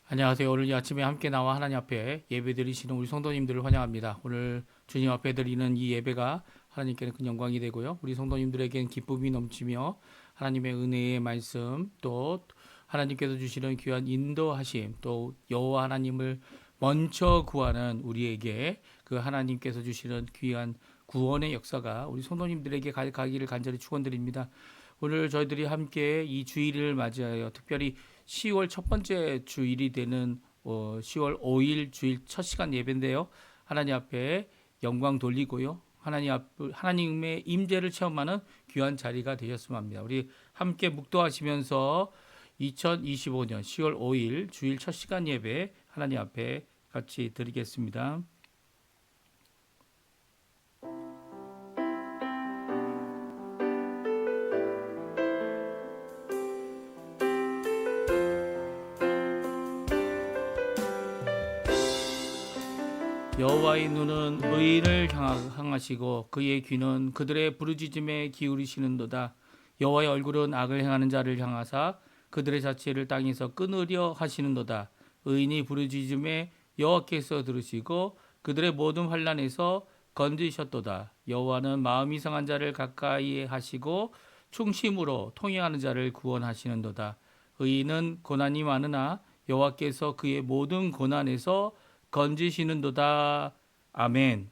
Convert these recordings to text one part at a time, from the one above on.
안녕하세요. 오늘 이 아침에 함께 나와 하나님 앞에 예배 드리시는 우리 성도님들을 환영합니다. 오늘 주님 앞에 드리는 이 예배가 하나님께는 큰 영광이 되고요. 우리 성도님들에겐 기쁨이 넘치며 하나님의 은혜의 말씀, 또 하나님께서 주시는 귀한 인도하심, 또 여호와 하나님을 먼저 구하는 우리에게 그 하나님께서 주시는 귀한 구원의 역사가 우리 성도님들에게 가기를 간절히 축원드립니다. 오늘 저희들이 함께 이 주일을 맞이하여 특별히 10월 첫 번째 주일이 되는 10월 5일 주일 첫 시간 예배인데요. 하나님 앞에 영광 돌리고요. 하나님의 임재를 체험하는 귀한 자리가 되셨으면 합니다. 우리 함께 묵도하시면서 2025년 10월 5일 주일 첫 시간 예배 하나님 앞에 같이 드리겠습니다. 여호와의 눈은 의인을 향하시고 그의 귀는 그들의 부르짖음에 기울이시는도다. 여호와의 얼굴은 악을 행하는 자를 향하사 그들의 자취를 땅에서 끊으려 하시는도다. 의인이 부르짖음에 여호와께서 들으시고 그들의 모든 환난에서 건지셨도다. 여호와는 마음이 상한 자를 가까이 하시고 충심으로 통행하는 자를 구원하시는도다. 의인은 고난이 많으나 여호와께서 그의 모든 고난에서 건지시는도다. 아멘.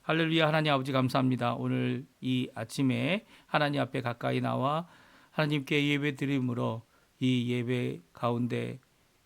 할렐루야. 하나님 아버지 감사합니다. 오늘 이 아침에 하나님 앞에 가까이 나와 하나님께 예배 드림으로 이 예배 가운데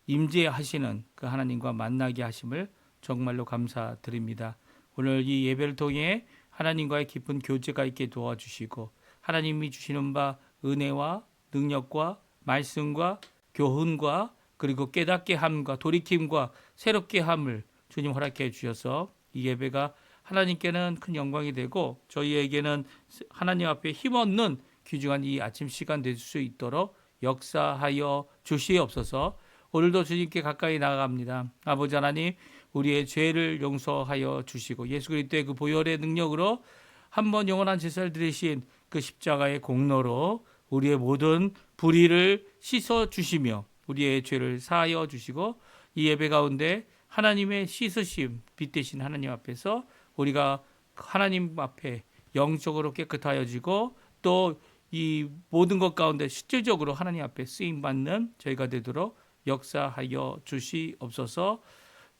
임재하시는 그 하나님과 만나게 하심을 정말로 감사드립니다. 오늘 이 예배를 통해 하나님과의 깊은 교제가 있게 도와주시고 하나님이 주시는 바 은혜와 능력과 말씀과 교훈과 그리고 깨닫게 함과 돌이킴과 새롭게 함을 주님 허락해 주셔서 이 예배가 하나님께는 큰 영광이 되고 저희에게는 하나님 앞에 힘없는 귀중한 이 아침 시간 될 수 있도록 역사하여 주시옵소서. 오늘도 주님께 가까이 나아갑니다. 아버지 하나님, 우리의 죄를 용서하여 주시고 예수 그리스도의 그 보혈의 능력으로 한 번 영원한 제사를 드리신 그 십자가의 공로로 우리의 모든 불의를 씻어 주시며 우리의 죄를 사하여 주시고 이 예배 가운데 하나님의 씻으심 빛 대신 하나님 앞에서 우리가 하나님 앞에 영적으로 깨끗하여지고 또 이 모든 것 가운데 실질적으로 하나님 앞에 쓰임 받는 저희가 되도록 역사하여 주시옵소서.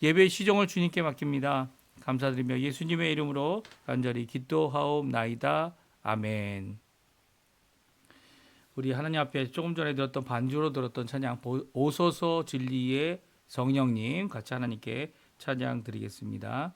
예배 시종을 주님께 맡깁니다. 감사드리며 예수님의 이름으로 간절히 기도하옵나이다. 아멘. 우리 하나님 앞에 조금 전에 들었던 반주로 들었던 찬양 오소서 진리의 성령님 같이 하나님께 찬양 드리겠습니다.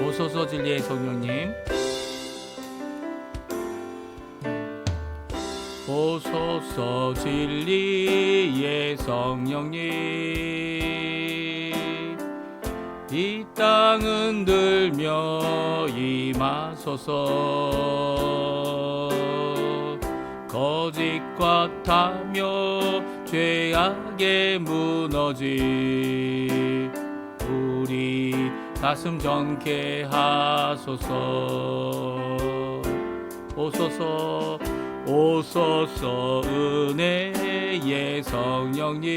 오소서 진리의 성령님, 오소서 진리의 성령님, 이 땅 흔들며 임하소서. 거짓과 타며 죄악에 무너진 우리 가슴 정케 하소서. 오소서 오소서 은혜의 성령님,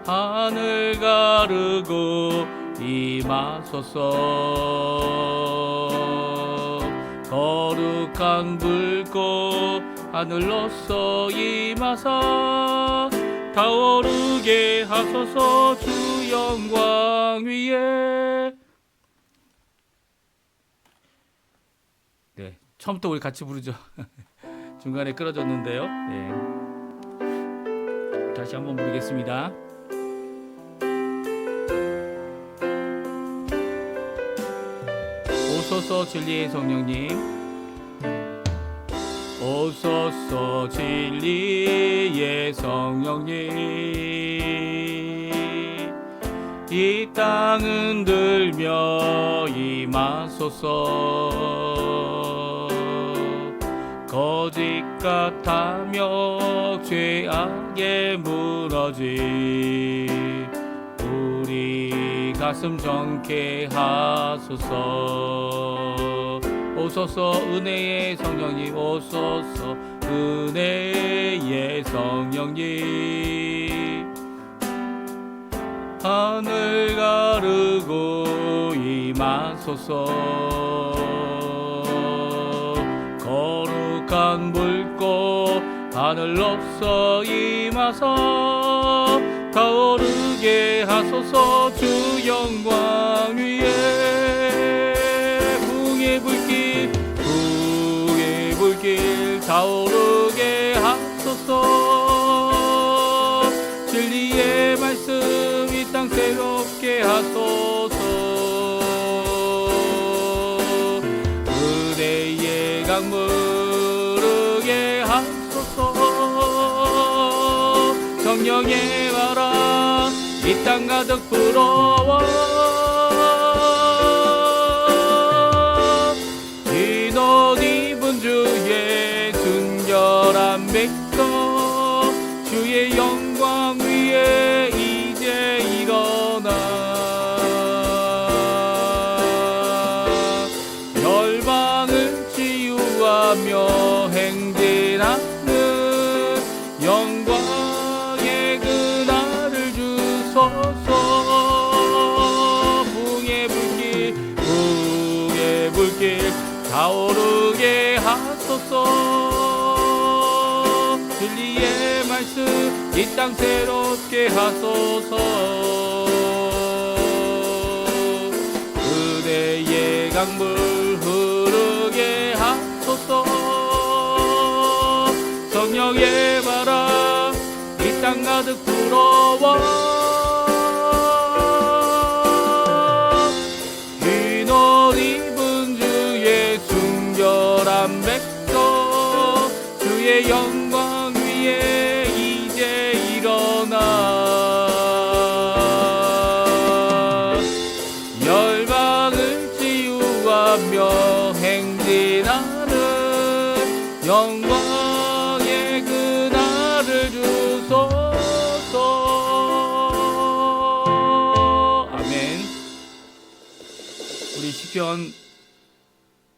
하늘 가르고 임하소서. 거룩한 불꽃 하늘로서 임하사 타오르게 하소서. 주 영광 위에. 네, 처음부터 우리 같이 부르죠. 중간에 끊어졌는데요. 네. 다시 한번 부르겠습니다. 오소서 진리의 성령님, 오소서 진리의 성령님, 이 땅 흔들며 임하소서. 거짓 같아며 죄악에 무너진 우리 가슴 정케 하소서. 오소서 은혜의 성령님, 오소서 은혜의 성령님. 하늘 가르고 임하소서. 거룩한 물고 하늘로서 임하사 타오르게 하소서. 주 영광 위에 붕의 불길 타오르게 하소서. 진리의 말씀 이 땅 새롭게 하소서. 은혜의 강물 흐르게 하소서. 성령의 바람 이 땅 가득 불어와 흰 옷 입은 주의 순결한 백성 주의 영광 위에 이제 일어나 열방을 치유하며 행진하는 영광의 그날을 주소서. 붕의 불길 타오르게 하소서. 진리의 말씀 이 땅 새롭게 하소서. 은혜의 강물 흐르게 하소서. 성령의 바람 이 땅 가득 불어와 흰 옷 입은 주의 순결한 백성 주의 영광 위에 이제 일어나 열방을 치유하며 행진하는 영광의 그날을 주소서. 아멘. 우리 시편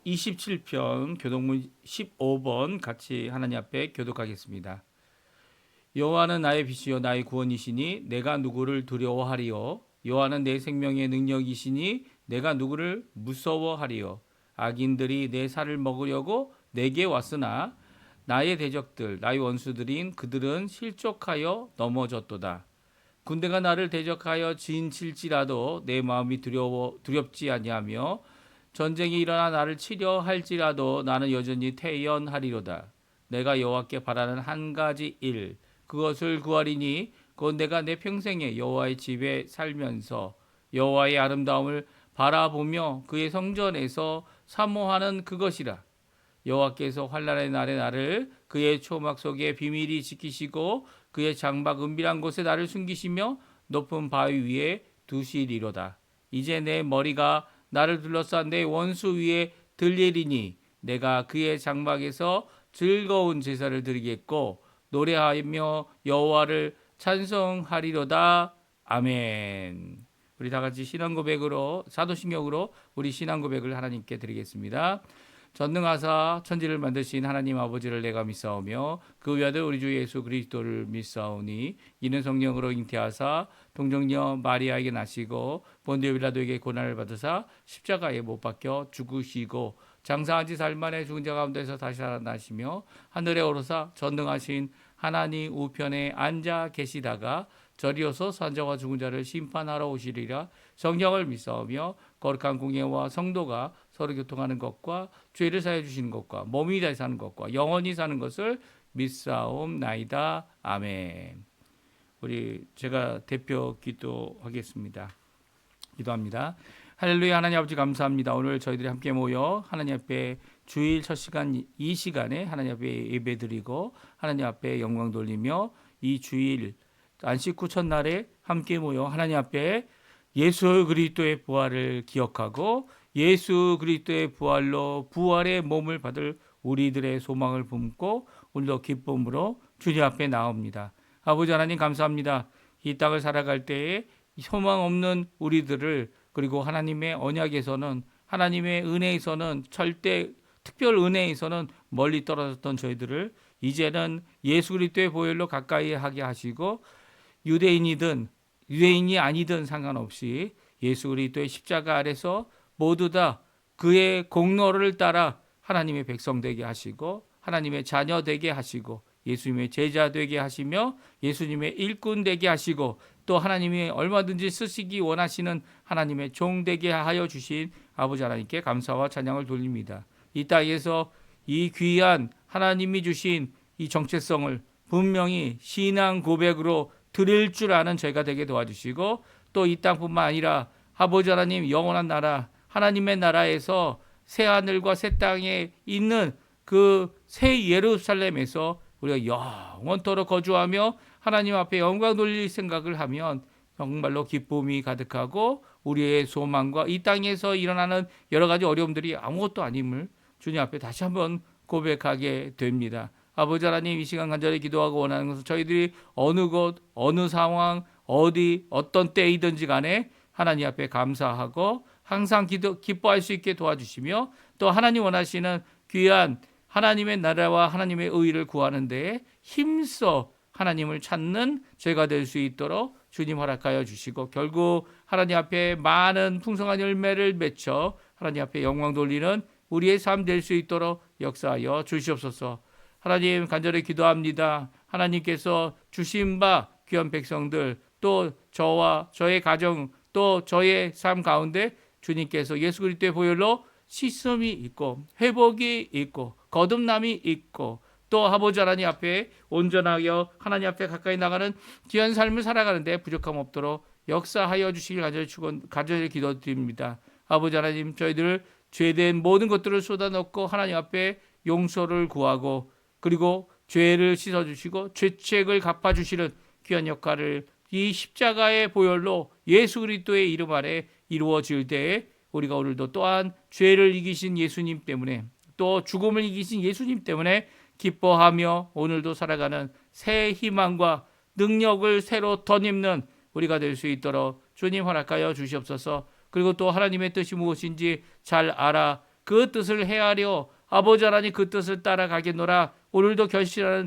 27편 교독문 15번 같이 하나님 앞에 교독하겠습니다. 여호와는 나의 빛이요 나의 구원이시니 내가 누구를 두려워하리요. 여호와는 내 생명의 능력이시니 내가 누구를 무서워하리요. 악인들이 내 살을 먹으려고 내게 왔으나 나의 대적들 나의 원수들인 그들은 실족하여 넘어졌도다. 군대가 나를 대적하여 진칠지라도 내 마음이 두렵지 아니하며 전쟁이 일어나 나를 치려 할지라도 나는 여전히 태연하리로다. 내가 여호와께 바라는 한 가지 일 그것을 구하리니 곧 내가 내 평생에 여호와의 집에 살면서 여호와의 아름다움을 바라보며 그의 성전에서 사모하는 그것이라. 여호와께서 환난의 날에 나를 그의 초막 속에 비밀히 지키시고 그의 장막 은밀한 곳에 나를 숨기시며 높은 바위 위에 두시리로다. 이제 내 머리가 나를 둘러싼 내 원수 위에 들리리니 내가 그의 장막에서 즐거운 제사를 드리겠고 노래하며 여호와를 찬송하리로다. 아멘. 우리 다 같이 신앙 고백으로 사도신경으로 우리 신앙 고백을 하나님께 드리겠습니다. 전능하사 천지를 만드신 하나님 아버지를 내가 믿사오며 그 외아들 우리 주 예수 그리스도를 믿사오니 이는 성령으로 잉태하사 동정녀 마리아에게 나시고 본디오 빌라도에게 고난을 받으사 십자가에 못 박혀 죽으시고 장사한 지 사흘 만에 죽은 자 가운데서 다시 살아나시며 하늘에 오르사 전능하신 하나님 우편에 앉아 계시다가 저리어서 산자와 죽은 자를 심판하러 오시리라. 성령을 믿사오며 거룩한 공예와 성도가 서로 교통하는 것과 죄를 사해 주시는 것과 몸이 다시 사는 것과 영원히 사는 것을 믿사옵나이다. 아멘. 우리 제가 대표 기도하겠습니다. 기도합니다. 할렐루야. 하나님 아버지 감사합니다. 오늘 저희들이 함께 모여 하나님 앞에 주일 첫 시간 이 시간에 하나님 앞에 예배드리고 하나님 앞에 영광 돌리며 이 주일 안식 후 첫날에 함께 모여 하나님 앞에 예수 그리스도의 부활을 기억하고 예수 그리스도의 부활로 부활의 몸을 받을 우리들의 소망을 품고 오늘도 기쁨으로 주님 앞에 나옵니다. 아버지 하나님 감사합니다. 이 땅을 살아갈 때에 소망 없는 우리들을, 그리고 하나님의 언약에서는, 하나님의 은혜에서는, 절대 특별 은혜에서는 멀리 떨어졌던 저희들을 이제는 예수 그리스도의 보혈로 가까이 하게 하시고, 유대인이든 유대인이 아니든 상관없이 예수 그리스도의 십자가 아래서 모두 다 그의 공로를 따라 하나님의 백성 되게 하시고, 하나님의 자녀 되게 하시고, 예수님의 제자 되게 하시며, 예수님의 일꾼 되게 하시고, 또 하나님이 얼마든지 쓰시기 원하시는 하나님의 종 되게 하여 주신 아버지 하나님께 감사와 찬양을 돌립니다. 이 땅에서 이 귀한 하나님이 주신 이 정체성을 분명히 신앙 고백으로 드릴 줄 아는 저희가 되게 도와주시고, 또 이 땅뿐만 아니라 아버지 하나님 영원한 나라, 하나님의 나라에서 새 하늘과 새 땅에 있는 그 새 예루살렘에서 우리가 영원토록 거주하며 하나님 앞에 영광 돌릴 생각을 하면 정말로 기쁨이 가득하고, 우리의 소망과 이 땅에서 일어나는 여러 가지 어려움들이 아무것도 아님을 주님 앞에 다시 한번 고백하게 됩니다. 아버지 하나님, 이 시간 간절히 기도하고 원하는 것은 저희들이 어느 곳, 어느 상황, 어디, 어떤 때이든지 간에 하나님 앞에 감사하고 항상 기뻐할 수 있게 도와주시며, 또 하나님 원하시는 귀한 하나님의 나라와 하나님의 의를 구하는 데에 힘써 하나님을 찾는 죄가 될 수 있도록 주님 허락하여 주시고, 결국 하나님 앞에 많은 풍성한 열매를 맺혀 하나님 앞에 영광 돌리는 우리의 삶 될 수 있도록 역사하여 주시옵소서. 하나님 간절히 기도합니다. 하나님께서 주신 바 귀한 백성들, 또 저와 저의 가정, 또 저의 삶 가운데 주님께서 예수 그리스도의 보혈로 씻음이 있고 회복이 있고 거듭남이 있고, 또 아버지 하나님 앞에 온전하여 하나님 앞에 가까이 나가는 귀한 삶을 살아가는데 부족함 없도록 역사하여 주시길 간절히 기도드립니다. 아버지 하나님, 저희들 죄된 모든 것들을 쏟아넣고 하나님 앞에 용서를 구하고, 그리고 죄를 씻어주시고 죄책을 갚아주시는 귀한 역할을 이 십자가의 보혈로 예수 그리스도의 이름 아래 이루어질 때에 우리가 오늘도 또한 죄를 이기신 예수님 때문에, 또 죽음을 이기신 예수님 때문에 기뻐하며 오늘도 살아가는 새 희망과 능력을 새로 덧입는 우리가 될 수 있도록 주님 허락하여 주시옵소서. 그리고 또 하나님의 뜻이 무엇인지 잘 알아 그 뜻을 헤아려 아버지 하나님 그 뜻을 따라가겠노라. 오늘도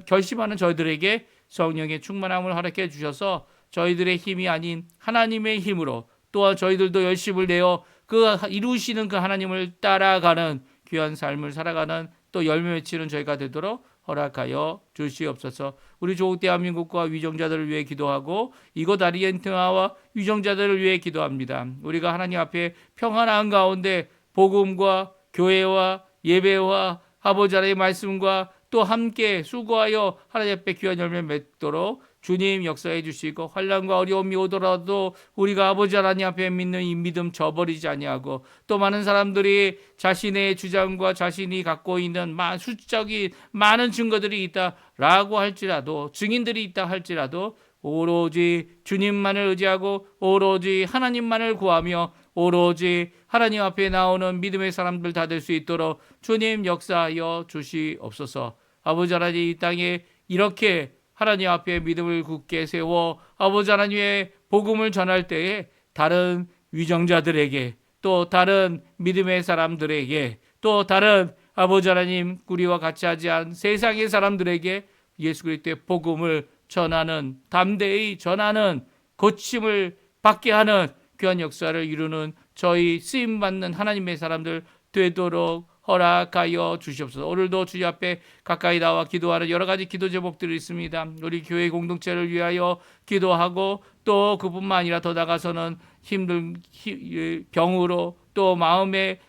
결심하는 저희들에게 성령의 충만함을 허락해 주셔서 저희들의 힘이 아닌 하나님의 힘으로, 또한 저희들도 열심을 내어 그 이루시는 그 하나님을 따라가는 귀한 삶을 살아가는, 또 열매 맺히는 저희가 되도록 허락하여 주시옵소서. 우리 조국 대한민국과 위정자들을 위해 기도하고 이곳 아르헨티나와 위정자들을 위해 기도합니다. 우리가 하나님 앞에 평안한 가운데 복음과 교회와 예배와 아버지 하나님의 말씀과 또 함께 수고하여 하나님 앞에 귀한 열매 맺도록 주님 역사해 주시고, 환난과 어려움이 오더라도 우리가 아버지 하나님 앞에 믿는 이 믿음 저버리지 아니하고, 또 많은 사람들이 자신의 주장과 자신이 갖고 있는 수적인 많은 증거들이 있다라고 할지라도, 증인들이 있다 할지라도 오로지 주님만을 의지하고 오로지 하나님만을 구하며 오로지 하나님 앞에 나오는 믿음의 사람들 다 될 수 있도록 주님 역사하여 주시옵소서. 아버지 하나님, 이 땅에 이렇게 하나님 앞에 믿음을 굳게 세워 아버지 하나님의 복음을 전할 때에 다른 위정자들에게, 또 다른 믿음의 사람들에게, 또 다른 아버지 하나님 우리와 같이 하지 않은 세상의 사람들에게 예수 그리스도의 복음을 전하는, 담대히 전하는, 고침을 받게 하는 귀한 역사를 이루는 저희 쓰임받는 하나님의 사람들 되도록 허락하여 주시옵소서. 오늘도 주님 앞에 가까이 나와 기도하는 여러 가지 기도 제목들이 있습니다. 우리 교회 공동체를 위하여 기도하고, 또 그뿐만 아니라 더 나가서는 힘든 병으로, 또 마음의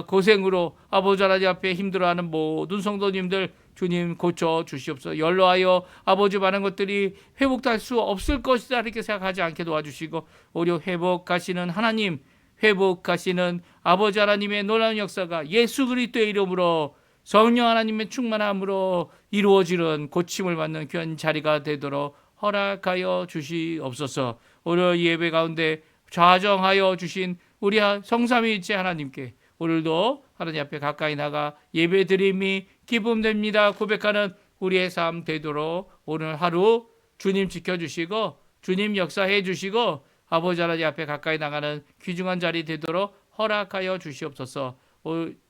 고생으로 아버지 하나님 앞에 힘들어하는 모든 성도님들 주님 고쳐 주시옵소서. 연로하여 아버지 많은 것들이 회복될 수 없을 것이다 이렇게 생각하지 않게 도와주시고, 오히려 회복하시는 하나님, 회복하시는 아버지 하나님의 놀라운 역사가 예수 그리스도의 이름으로 성령 하나님의 충만함으로 이루어지는 고침을 받는 귀한 자리가 되도록 허락하여 주시옵소서. 오늘 예배 가운데 좌정하여 주신 우리 성삼위일체 하나님께 오늘도 하나님 앞에 가까이 나가 예배드림이 기쁨됩니다 고백하는 우리의 삶 되도록 오늘 하루 주님 지켜주시고 주님 역사해 주시고 아버지 하나님 앞에 가까이 나가는 귀중한 자리 되도록 허락하여 주시옵소서.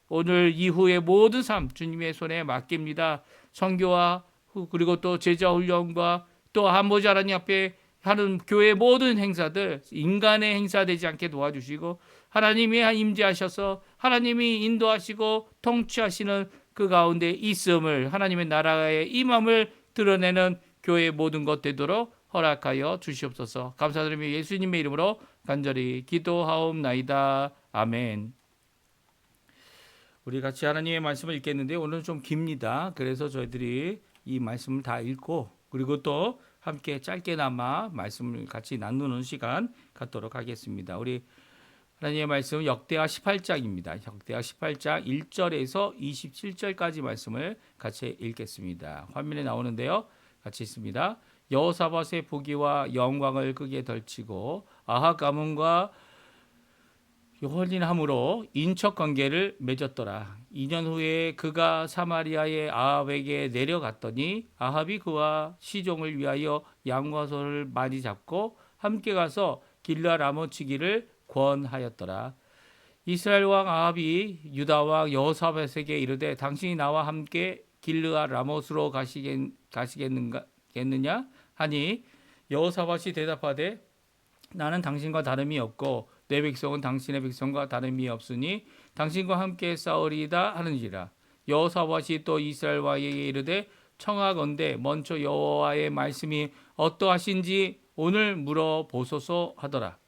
오늘 이후의 모든 삶 주님의 손에 맡깁니다. 선교와 그리고 또 제자 훈련과 또 아버지 하나님 앞에 하는 교회 모든 행사들 인간의 행사되지 않게 도와주시고 하나님이 임재하셔서 하나님이 인도하시고 통치하시는 그 가운데 있음을 하나님의 나라의 임함을 드러내는 교회의 모든 것 되도록 허락하여 주시옵소서. 감사드리며 예수님의 이름으로 간절히 기도하옵나이다. 아멘. 우리 같이 하나님의 말씀을 읽겠는데 오늘은 좀 깁니다. 그래서 저희들이 이 말씀을 다 읽고 그리고 또 함께 짧게나마 말씀을 같이 나누는 시간 갖도록 하겠습니다. 우리 하나님의 말씀은 역대하 18장입니다. 역대하 18장 1절에서 27절까지 말씀을 같이 읽겠습니다. 화면에 나오는데요. 같이 있습니다. 여호사밧의 부귀와 영광을 크게 덜치고 아합 가문과 혼인함으로 인척 관계를 맺었더라. 2년 후에 그가 사마리아의 아합에게 내려갔더니 아합이 그와 시종을 위하여 양과 소를 많이 잡고 함께 가서 길르앗 라모치기를 권하였더라. 이스라엘 왕 아합이 유다 왕 여호사밧에게 이르되 당신이 나와 함께 길르앗 라못으로 가시겠느냐 하니 여호사밧이 대답하되 나는 당신과 다름이 없고 내 백성은 당신의 백성과 다름이 없으니 당신과 함께 싸우리이다 하는지라. 여호사밧이 또 이스라엘 왕에게 이르되 청하건대 먼저 여호와의 말씀이 어떠하신지 오늘 물어보소서 하더라.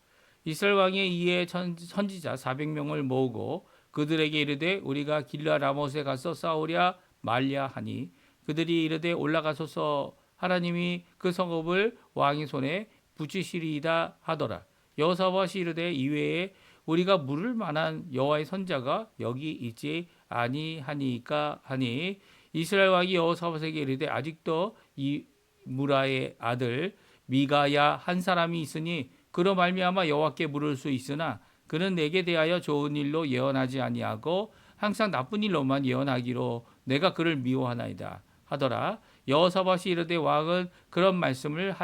이스라엘 왕이 이에 선지자 400명을 모으고 그들에게 이르되 우리가 길르앗 라못에 가서 싸우랴 말랴 하니 그들이 이르되 올라가소서 하나님이 그 성읍을 왕의 손에 붙이시리이다 하더라. 여호사밧이 이르되 이외에 우리가 물을 만한 여호와의 선자가 여기 있지 아니하니까 하니 이스라엘 왕이 여호사밧에게 이르되 아직도 이 무라의 아들 미가야 한 사람이 있으니 그로 말미암아 여호와께 물을 수 있으나 그는 내게 대하여 좋은 일로 예언하지 아니하고 항상 나쁜 일로만 예언하기로 내가 그를 미워하나이다 하더라. 여호사밧이 이르되 왕은 그런 말씀을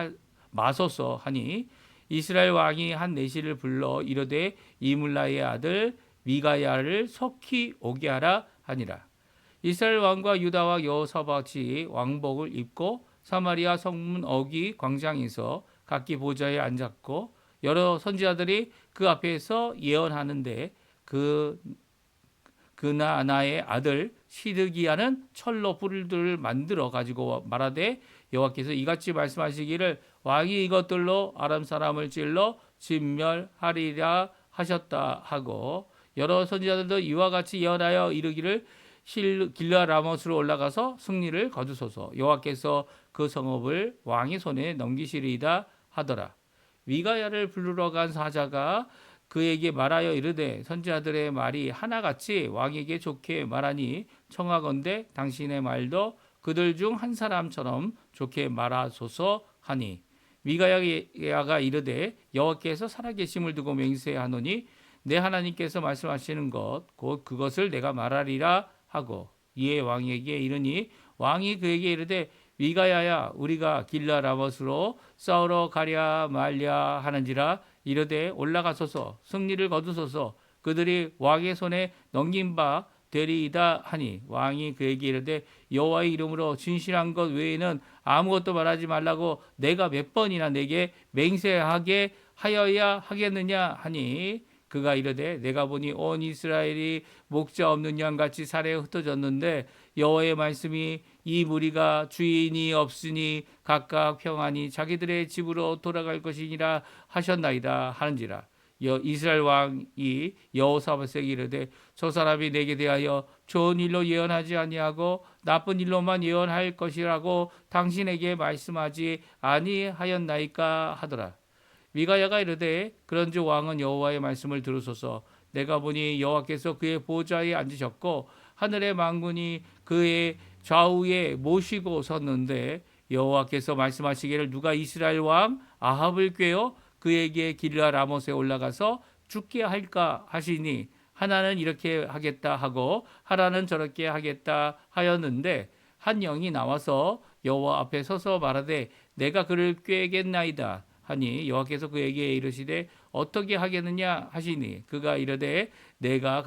마소서 하니 이스라엘 왕이 한 내시를 불러 이르되 이물라의 아들 미가야를 속히 오게 하라 하니라. 이스라엘 왕과 유다 왕 여호사밧이 왕복을 입고 사마리아 성문 어귀 광장에서 각기 보좌에 앉았고 여러 선지자들이 그 앞에서 예언하는데 그나아나의 아들 시드기야는 철로 뿔들을 만들어 가지고 말하되 여호와께서 이같이 말씀하시기를 왕이 이것들로 아람 사람을 찔러 진멸하리라 하셨다 하고 여러 선지자들도 이와 같이 예언하여 이르기를 길르앗 라못으로 올라가서 승리를 거두소서 여호와께서 그 성읍을 왕의 손에 넘기시리이다 하더라. 미가야를 부르러 간 사자가 그에게 말하여 이르되 선지자들의 말이 하나같이 왕에게 좋게 말하니 청하건대 당신의 말도 그들 중 한 사람처럼 좋게 말하소서 하니 미가야가 이르되 여호와께서 살아계심을 두고 맹세하노니 내 하나님께서 말씀하시는 것 곧 그것을 내가 말하리라 하고 이에 왕에게 이르니 왕이 그에게 이르되 미가야야 우리가 길르앗 라못으로 싸우러 가랴 말랴 하는지라 이르되 올라가소서 승리를 거두소서 그들이 왕의 손에 넘긴 바 되리이다 하니 왕이 그에게 이르되 여호와의 이름으로 진실한 것 외에는 아무것도 말하지 말라고 내가 몇 번이나 내게 맹세하게 하여야 하겠느냐 하니 그가 이르되 내가 보니 온 이스라엘이 목자 없는 양같이 사례에 흩어졌는데 여호와의 말씀이 이 무리가 주인이 없으니 각각 평안히 자기들의 집으로 돌아갈 것이니라 하셨나이다 하는지라. 이스라엘 왕이 여호사밧에게 이르되 저 사람이 내게 대하여 좋은 일로 예언하지 아니하고 나쁜 일로만 예언할 것이라고 당신에게 말씀하지 아니하였나이까 하더라. 미가야가 이르되 그런즉 왕은 여호와의 말씀을 들으소서 내가 보니 여호와께서 그의 보좌에 앉으셨고 하늘의 만군이 그의 좌우에 모시고 섰는데 여호와께서 말씀하시기를 누가 이스라엘 왕 아합을 꾀어 그에게 길르앗 라못에 올라가서 죽게 할까 하시니 하나는 이렇게 하겠다 하고 하나는 저렇게 하겠다 하였는데 한 영이 나와서 여호와 앞에 서서 말하되 내가 그를 꾀겠나이다 하니 여호와께서 그에게 이르시되 어떻게 하겠느냐 하시니 그가 이르되 내가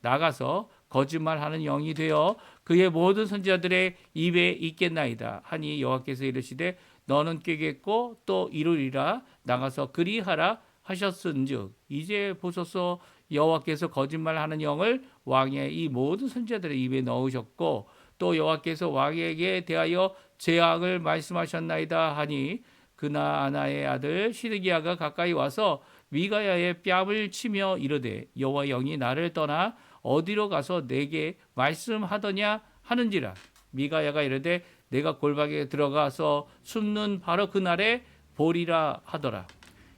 나가서 거짓말하는 영이 되어 그의 모든 선지자들의 입에 있겠나이다 하니 여호와께서 이르시되 너는 꾀겠고 또 이루리라 나가서 그리하라 하셨은즉 이제 보소서 여호와께서 거짓말하는 영을 왕의 이 모든 선지자들의 입에 넣으셨고 또 여호와께서 왕에게 대하여 재앙을 말씀하셨나이다 하니 그나아나의 아들 시드기야가 가까이 와서 미가야의 뺨을 치며 이르되 여호와 영이 나를 떠나 어디로 가서 내게 말씀하더냐 하는지라 미가야가 이르되 내가 골방에 들어가서 숨는 바로 그날에 보리라 하더라.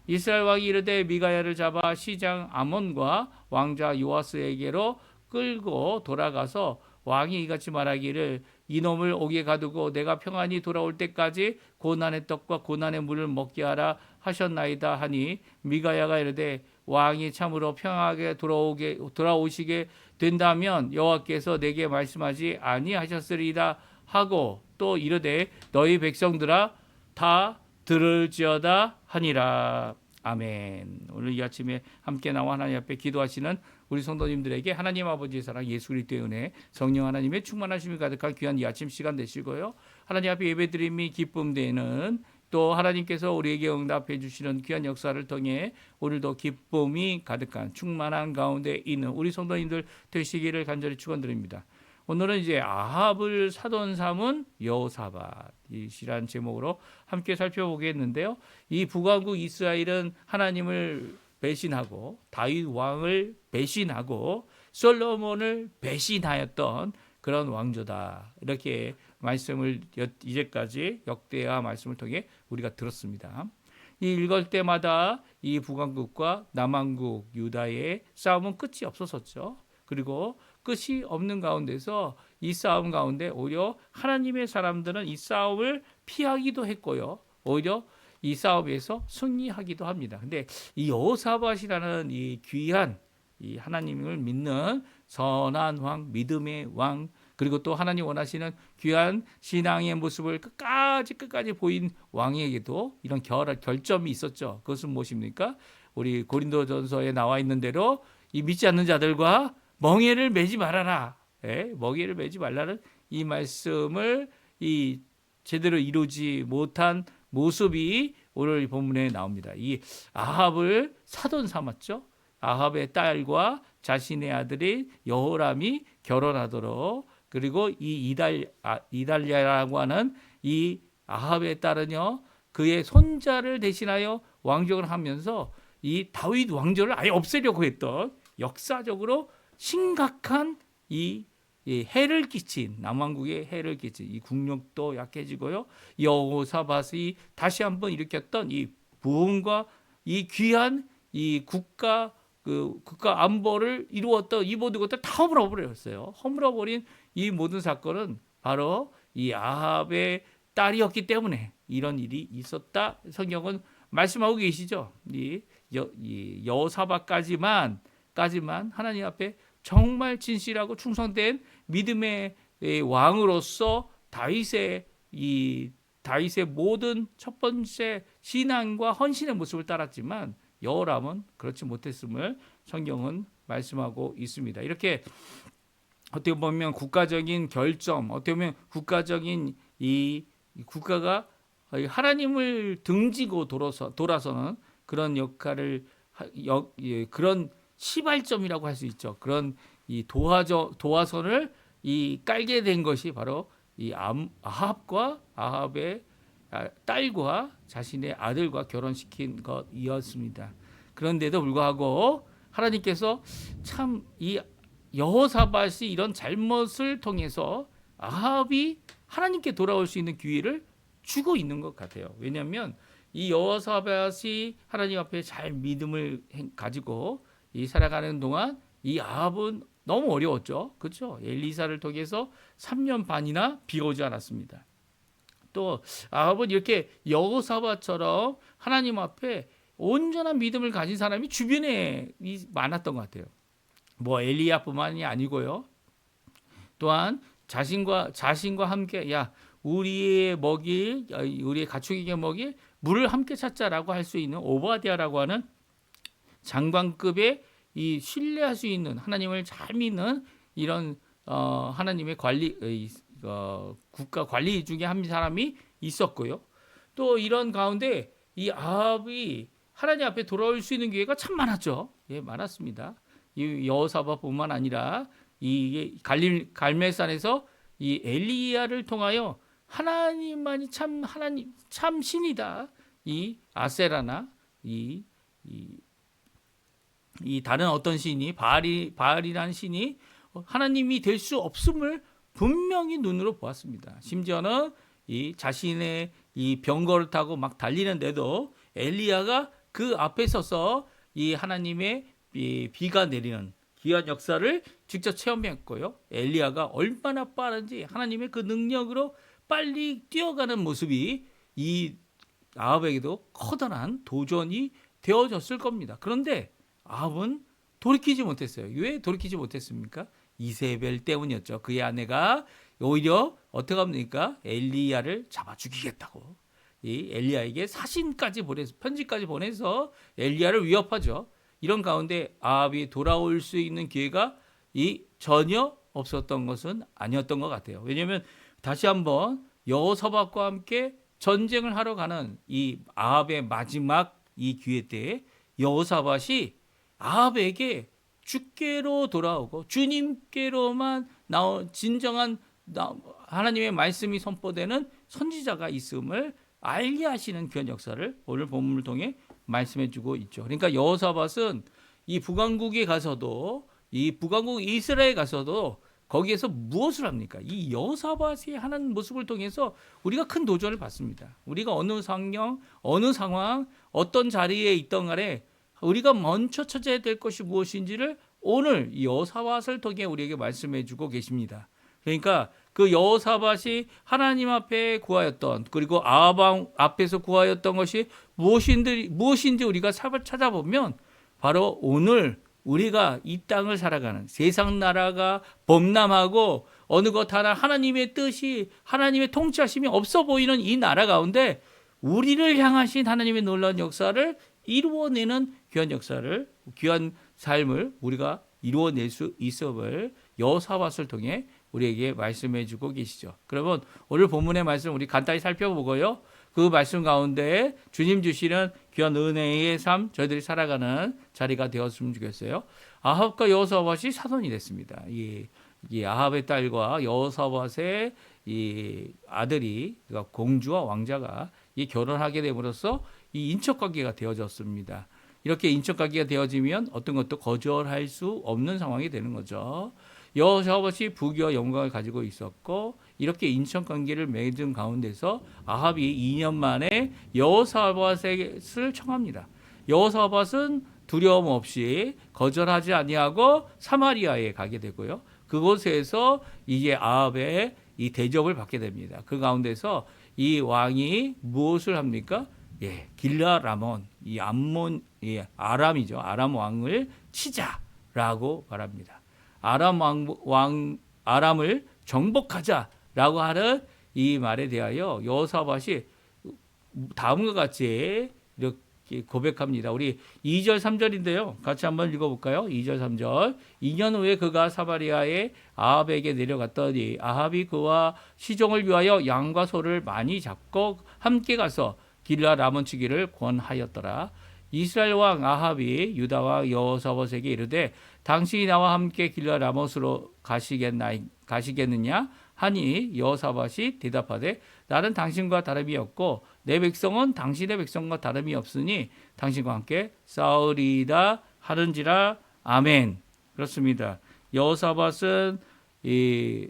이스라엘 왕이 이르되 미가야를 잡아 시장 아몬과 왕자 요아스에게로 끌고 돌아가서 왕이 이같이 말하기를 이놈을 옥에 가두고 내가 평안히 돌아올 때까지 고난의 떡과 고난의 물을 먹게 하라 하셨나이다 하니 미가야가 이르되 왕이 참으로 평안하게 돌아오시게 된다면 여호와께서 내게 말씀하지 아니하셨으리이다 하고 또 이르되 너희 백성들아 다 들을지어다 하니라. 아멘. 오늘 이 아침에 함께 나와 하나님 앞에 기도하시는 우리 성도님들에게 하나님 아버지의 사랑 예수 그리스도의 은혜 성령 하나님의 충만하심이 가득한 귀한 이 아침 시간 되시고요. 하나님 앞에 예배드림이 기쁨되는 또 하나님께서 우리에게 응답해 주시는 귀한 역사를 통해 오늘도 기쁨이 가득한 충만한 가운데 있는 우리 성도님들 되시기를 간절히 축원드립니다. 오늘은 이제 아합을 사돈 삼은 여호사밧이라는 제목으로 함께 살펴보겠는데요. 이 북왕국 이스라엘은 하나님을 배신하고 다윗 왕을 배신하고 솔로몬을 배신하였던 그런 왕조다. 이렇게 말씀을 이제까지 역대하 말씀을 통해 우리가 들었습니다. 이 읽을 때마다 이 북왕국과 남왕국 유다의 싸움은 끝이 없었었죠. 그리고 끝이 없는 가운데서 이 싸움 가운데 오히려 하나님의 사람들은 이 싸움을 피하기도 했고요. 오히려 이 싸움에서 승리하기도 합니다. 근데 이 여호사밧이라는 이 귀한 이 하나님을 믿는 선한 왕, 믿음의 왕, 그리고 또 하나님 원하시는 귀한 신앙의 모습을 끝까지 보인 왕에게도 이런 결점이 있었죠. 그것은 무엇입니까? 우리 고린도전서에 나와 있는 대로 이 믿지 않는 자들과 멍에를 매지 말아라. 멍에를 매지 말라는 이 말씀을 이 제대로 이루지 못한 모습이 오늘 본문에 나옵니다. 이 아합을 사돈 삼았죠. 아합의 딸과 자신의 아들인 여호람이 결혼하도록 그리고 이 이달랴라고 하는 이 아합의 딸은요 그의 손자를 대신하여 왕족을 하면서 이 다윗 왕조를 아예 없애려고 했던 역사적으로 심각한 이 해를 끼친 남왕국에 해를 끼친 이 국력도 약해지고요. 여호사밧이 다시 한번 일으켰던 이 부흥과 이 귀한 이 국가 안보를 이루었던 이 모든 것들 다 허물어버렸어요. 허물어버린 이 모든 사건은 바로 이 아합의 딸이었기 때문에 이런 일이 있었다. 성경은 말씀하고 계시죠. 이 여호사밧까지만 하나님 앞에 정말 진실하고 충성된 믿음의 왕으로서 다윗의 모든 첫 번째 신앙과 헌신의 모습을 따랐지만 여호람은 그렇지 못했음을 성경은 말씀하고 있습니다. 이렇게 어떻게 보면 국가적인 결점, 어떻게 보면 국가적인 이 국가가 하나님을 등지고 돌아서는 그런 역할을 그런 시발점이라고 할 수 있죠. 그런 이 도화선을 이 깔게 된 것이 바로 이 아합의 딸과 자신의 아들과 결혼시킨 것이었습니다. 그런데도 불구하고 하나님께서 참 이 여호사밧이 이런 잘못을 통해서 아합이 하나님께 돌아올 수 있는 기회를 주고 있는 것 같아요. 왜냐하면 이 여호사밧이 하나님 앞에 잘 믿음을 가지고 이 살아가는 동안 이 아합은 너무 어려웠죠. 그렇죠? 엘리사를 통해서 3년 반이나 비가 오지 않았습니다. 또 아합은 이렇게 여호사밧처럼 하나님 앞에 온전한 믿음을 가진 사람이 주변에 많았던 것 같아요. 뭐 엘리야뿐만이 아니고요. 또한 자신과 함께 야 우리의 먹일 우리의 가축에게 먹일 물을 함께 찾자라고 할 수 있는 오바댜라고 하는 장관급의 이 신뢰할 수 있는 하나님을 잘 믿는 이런 하나님의 국가 관리 중에 한 사람이 있었고요. 또 이런 가운데 이 아합이 하나님 앞에 돌아올 수 있는 기회가 참 많았죠. 예, 많았습니다. 이 여호사밧뿐만 아니라 이 갈멜산에서 이 엘리야를 통하여 하나님 참 신이다. 이 아세라나 이 다른 어떤 신이 바알이라는 신이 하나님이 될 수 없음을 분명히 눈으로 보았습니다. 심지어는 이 자신의 이 병거를 타고 막 달리는데도 엘리야가 그 앞에 서서 이 하나님의 비가 내리는 귀한 역사를 직접 체험했고요. 엘리야가 얼마나 빠른지 하나님의 그 능력으로 빨리 뛰어가는 모습이 이 아합에게도 커다란 도전이 되어졌을 겁니다. 그런데 아합은 돌이키지 못했어요. 왜 돌이키지 못했습니까? 이세벨 때문이었죠. 그의 아내가 오히려 어떻게 합니까? 엘리야를 잡아 죽이겠다고 이 엘리야에게 편지까지 보내서 엘리야를 위협하죠. 이런 가운데 아합이 돌아올 수 있는 기회가 전혀 없었던 것은 아니었던 것 같아요. 왜냐하면 다시 한번 여호사밧과 함께 전쟁을 하러 가는 이 아합의 마지막 이 기회 때에 여호사밧이 아합에게 주께로 돌아오고 주님께로만 나온 진정한 하나님의 말씀이 선포되는 선지자가 있음을 알게 하시는 그런 역사를 오늘 본문을 통해 말씀해 주고 있죠. 그러니까 여호사밧은 이 북왕국에 가서도 이 북왕국 이스라엘에 가서도 거기에서 무엇을 합니까? 이 여호사밧이 하는 모습을 통해서 우리가 큰 도전을 받습니다. 우리가 어느 상황, 어떤 자리에 있던 간에 우리가 먼저 찾아야 될 것이 무엇인지를 오늘 여호사밧을 통해 우리에게 말씀해 주고 계십니다. 그러니까 그 여호사밧이 하나님 앞에 구하였던 그리고 아합 앞에서 구하였던 것이 무엇인지 우리가 찾아보면 바로 오늘 우리가 이 땅을 살아가는 세상 나라가 범람하고 어느 것 하나 하나님의 뜻이 하나님의 통치하심이 없어 보이는 이 나라 가운데 우리를 향하신 하나님의 놀라운 역사를 이루어내는 귀한 삶을 우리가 이루어낼 수 있음을 여호사밧을 통해 우리에게 말씀해 주고 계시죠. 그러면 오늘 본문의 말씀 우리 간단히 살펴보고요. 그 말씀 가운데 주님 주시는 귀한 은혜의 삶 저희들이 살아가는 자리가 되었으면 좋겠어요. 아합과 여호사밧이 사돈이 됐습니다. 이 아합의 딸과 여호사밧의 이 아들이 그러니까 공주와 왕자가 이 결혼하게 됨으로써 이 인척 관계가 되어졌습니다. 이렇게 인척 관계가 되어지면 어떤 것도 거절할 수 없는 상황이 되는 거죠. 여호사밧이 부귀와 영광을 가지고 있었고 이렇게 인척 관계를 맺은 가운데서 아합이 2년 만에 여호사밧을 청합니다. 여호사밧은 두려움 없이 거절하지 아니하고 사마리아에 가게 되고요. 그곳에서 이제 아합의 이 대접을 받게 됩니다. 그 가운데서 이 왕이 무엇을 합니까? 길라 라몬, 아람이죠. 아람 왕을 치자라고 말합니다. 아람을 정복하자라고 하는 이 말에 대하여 여호사밧이 다음과 같이 이렇게 고백합니다. 우리 2절 3절인데요. 같이 한번 읽어볼까요? 2절 3절. 2년 후에 그가 사마리아의 아합에게 내려갔더니 아합이 그와 시종을 위하여 양과 소를 많이 잡고 함께 가서 길라 라몬 치기를 권하였더라. 이스라엘 왕 아합이 유다와 여호사밧에게 이르되 당신이 나와 함께 길라 라몬으로 가시겠느냐 하니 여호사밧이 대답하되 나는 당신과 다름이 없고 내 백성은 당신의 백성과 다름이 없으니 당신과 함께 싸우리이다 하는지라. 아멘. 그렇습니다. 여호사밧은 이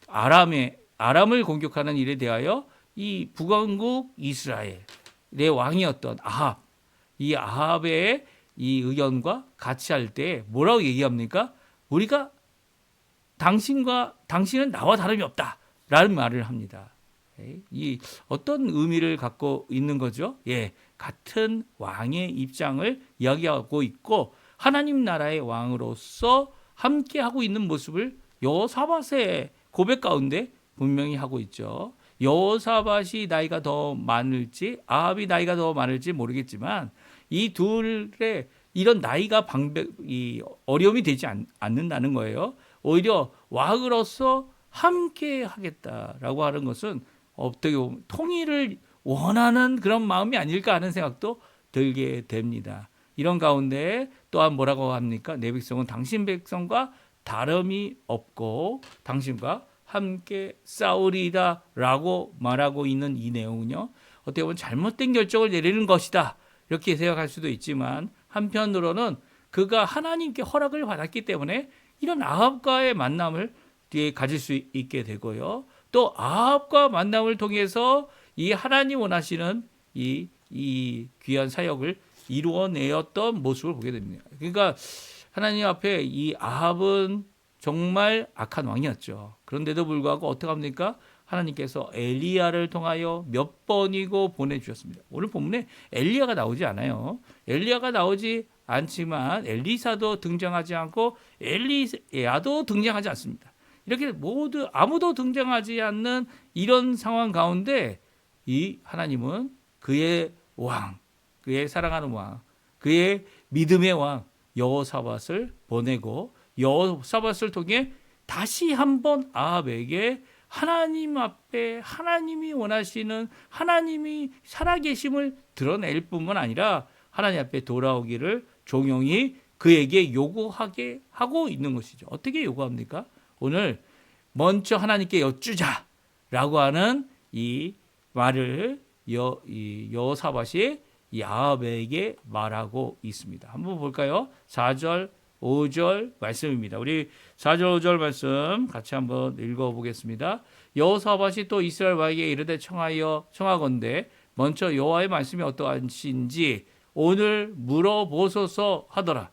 아람을 공격하는 일에 대하여 이 북왕국 이스라엘의 왕이었던 이 아합의 이 의견과 같이 할 때 뭐라고 얘기합니까? 우리가 당신은 나와 다름이 없다라는 말을 합니다. 이 어떤 의미를 갖고 있는 거죠? 같은 왕의 입장을 이야기하고 있고 하나님 나라의 왕으로서 함께 하고 있는 모습을 여호사밧의 고백 가운데 분명히 하고 있죠. 여호사밧이 나이가 더 많을지 아합이 나이가 더 많을지 모르겠지만 이 둘의 이런 나이가 어려움이 되지 않는다는 거예요. 오히려 왕으로서 함께 하겠다라고 하는 것은 어떻게 보면 통일을 원하는 그런 마음이 아닐까 하는 생각도 들게 됩니다. 이런 가운데 또한 뭐라고 합니까? 내 백성은 당신 백성과 다름이 없고 당신과 함께 싸우리다 라고 말하고 있는 이 내용은요, 어떻게 보면 잘못된 결정을 내리는 것이다 이렇게 생각할 수도 있지만, 한편으로는 그가 하나님께 허락을 받았기 때문에 이런 아합과의 만남을 가질 수 있게 되고요, 또 아합과 만남을 통해서 이 하나님 원하시는 이 귀한 사역을 이루어내었던 모습을 보게 됩니다. 그러니까 하나님 앞에 이 아합은 정말 악한 왕이었죠. 그런데도 불구하고 어떻게 합니까? 하나님께서 엘리야를 통하여 몇 번이고 보내주셨습니다. 오늘 본문에 엘리야가 나오지 않아요. 엘리야가 나오지 않지만 엘리사도 등장하지 않고 엘리야도 등장하지 않습니다. 이렇게 모두 아무도 등장하지 않는 이런 상황 가운데 이 하나님은 그의 왕, 그의 사랑하는 왕, 그의 믿음의 왕 여호사밧을 보내고 여호사밧을 통해 다시 한번 아합에게 하나님 앞에 하나님이 원하시는 하나님이 살아계심을 드러낼 뿐만 아니라 하나님 앞에 돌아오기를 종용이 그에게 요구하게 하고 있는 것이죠. 어떻게 요구합니까? 오늘 먼저 하나님께 여쭈자라고 하는 이 말을 여호사밧이 이 아합에게 말하고 있습니다. 한번 볼까요? 4절 5절 말씀입니다. 우리 4절 5절 말씀 같이 한번 읽어보겠습니다. 여호사밧이 또 이스라엘 왕에게 이르되 청하건대 먼저 여호와의 말씀이 어떠하신지 오늘 물어보소서 하더라.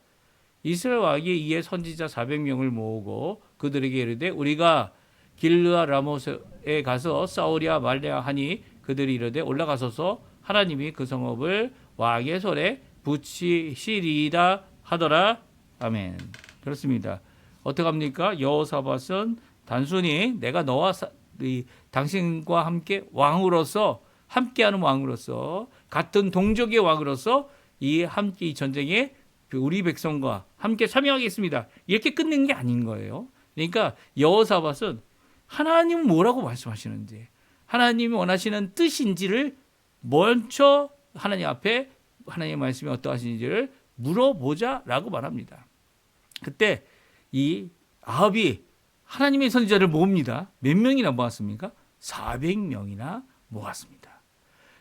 이스라엘 왕이 이에 선지자 400명을 모으고 그들에게 이르되 우리가 길르아 라못에 가서 싸우랴 말랴 하니 그들이 이르되 올라가소서 하나님이 그 성읍을 왕의 손에 붙이시리이다 하더라. 아멘. 그렇습니다. 어떻게 합니까? 여호사밧은 단순히 내가 너와 당신과 함께 왕으로서 함께하는 왕으로서 같은 동족의 왕으로서 함께 이 전쟁에 우리 백성과 함께 참여하겠습니다. 이렇게 끝낸 게 아닌 거예요. 그러니까 여호사밧은 하나님은 뭐라고 말씀하시는지, 하나님이 원하시는 뜻인지를 먼저 하나님 앞에 하나님의 말씀이 어떠하신지를 물어보자라고 말합니다. 그때 이 아합이 하나님의 선지자를 모읍니다. 몇 명이나 모았습니까? 400명이나 모았습니다.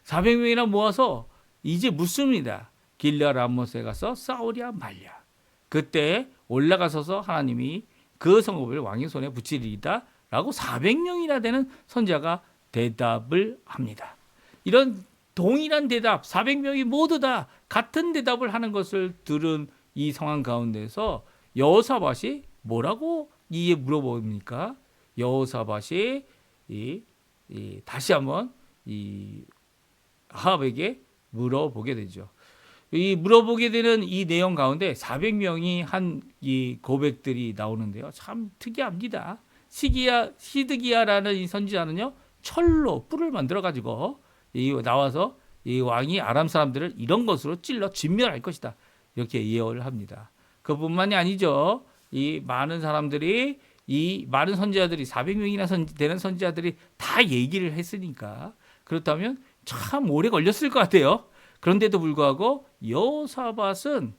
400명이나 모아서 이제 묻습니다. 길르아 라못에 가서 싸우랴 말랴. 그때 올라가서서 하나님이 그 성읍을 왕의 손에 붙이리이다 라고 400명이나 되는 선지자가 대답을 합니다. 이런 동일한 대답, 400명이 모두 다 같은 대답을 하는 것을 들은 이 상황 가운데서 여호사밧이 뭐라고 이에 물어봅니까? 여호사밧이 다시 한번 아합에게 물어보게 되죠. 이 물어보게 되는 이 내용 가운데 400명이 한 이 고백들이 나오는데요. 참 특이합니다. 시드기야라는 이 선지자는요, 철로 뿔을 만들어 가지고 나와서 이 왕이 아람 사람들을 이런 것으로 찔러 진멸할 것이다. 이렇게 예언을 합니다. 그뿐만이 아니죠. 이 많은 사람들이 이 많은 선지자들이 400명이나 되는 선지자들이 다 얘기를 했으니까 그렇다면 참 오래 걸렸을 것 같아요. 그런데도 불구하고 여호사밧은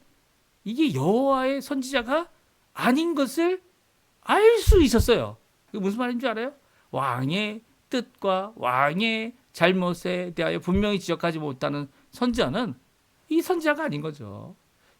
이게 여호와의 선지자가 아닌 것을 알 수 있었어요. 그게 무슨 말인 줄 알아요? 왕의 뜻과 왕의 잘못에 대하여 분명히 지적하지 못하는 선지자는 이 선지자가 아닌 거죠.